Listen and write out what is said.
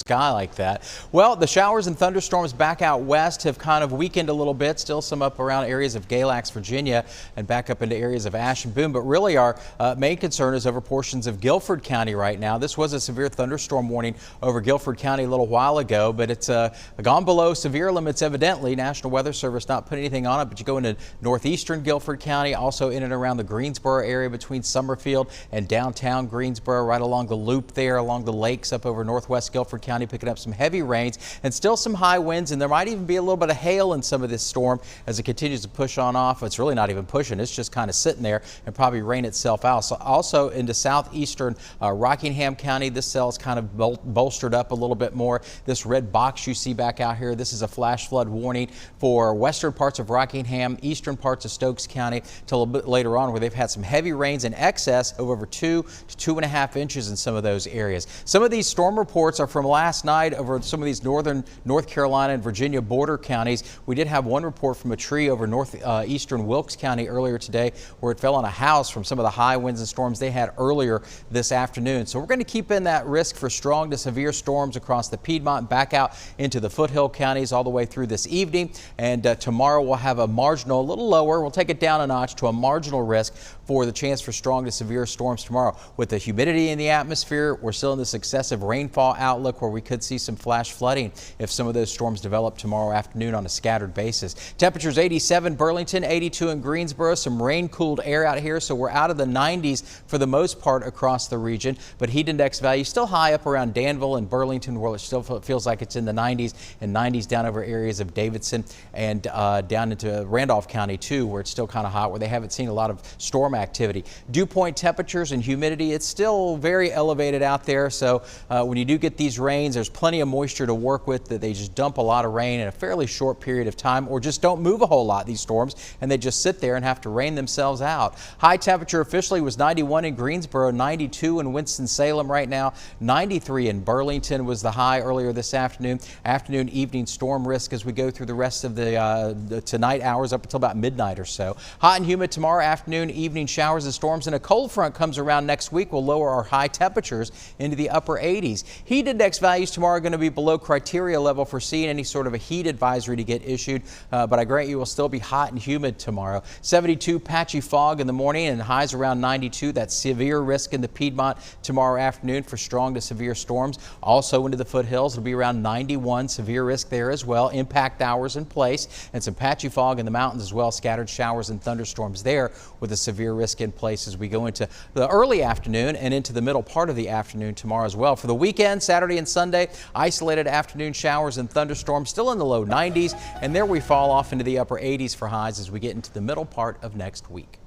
sky like that. Well, the showers and thunderstorms back out west have kind of weakened a little bit. Still some up around areas of Galax, Virginia, and back up into areas of Ash and Boone. But really our main concern is over portions of Guilford County right now. This was a severe thunderstorm warning over Guilford County a little while ago, but it's gone below severe limits evidently. National Weather Service not putting anything on it, but you go into northeastern Guilford County, also in and around the Greensboro area between Summerfield and downtown Greensboro, right along the loop there, along the lakes up over northwest Guilford County, picking up some heavy rains and still some high winds, and there might even be a little bit of hail in some of this storm as it continues to push on off. It's really not even pushing, it's just kind of sitting there and probably rain itself out. So also into southeastern Rockingham County, this cell is kind of bolstered up a little bit more. This red box you see back out here, this is a flash flood warning for western parts of Rockingham, eastern parts of Stokes County till a bit later on, where they've had some heavy rains in excess of over 2 to 2.5 inches in some of those areas. Some of these storm reports are from last night over some of these northern North Carolina and Virginia border counties. We did have one report from a tree over northeastern Wilkes County earlier today where it fell on a house from some of the high winds and storms they had earlier this afternoon. So we're going to keep in that risk for strong to severe storms across the Piedmont, back out into the foothill counties all the way through this evening. And tomorrow we'll have a marginal, a little lower, we'll take it down a notch to a marginal risk for the chance for strong to severe storms tomorrow. With the humidity in the atmosphere, we're still in this excessive rainfall outlook where we could see some flash flooding if some of those storms develop tomorrow afternoon on a scattered basis. Temperatures 87 Burlington, 82 in Greensboro, some rain cooled air out here, so we're out of the 90s for the most part across the region, but heat index value still high up around Danville and Burlington, where it still feels like it's in the 90s, and 90s down over areas of Davidson and down into Randolph County too, where it's still kind of hot, where they haven't seen a lot of storm activity. Dew point temperatures and humidity, it's still very elevated out there. So when you do get these rains, there's plenty of moisture to work with, that they just dump a lot of rain in a fairly short period of time, or just don't move a whole lot, these storms, and they just sit there and have to rain themselves out. High temperature officially was 91 in Greensboro, 92 in Winston-Salem right now, 93 in Burlington was the high earlier this afternoon. Afternoon, evening storm risk as we go through the rest of the tonight hours up until about midnight or so. Hot and humid tomorrow afternoon, evening showers and storms, and a cold front comes around next week. Will lower our high temperatures into the upper 80s. Heat index values tomorrow are going to be below criteria level for seeing any sort of a heat advisory to get issued, but I grant you will still be hot and humid tomorrow. 72 patchy fog in the morning and highs around 92. That's severe risk in the Piedmont tomorrow afternoon for strong to severe storms. Also into the foothills, it'll be around 91, severe risk there as well. Impact hours in place and some patchy fog in the mountains as well. Scattered showers and thunderstorms there with a severe risk in place as we go into the early afternoon and into the middle part of the afternoon tomorrow as well. For the weekend, Saturday and Sunday, isolated afternoon showers and thunderstorms still in the low 90s, and there we fall off into the upper 80s for highs as we get into the middle part of next week.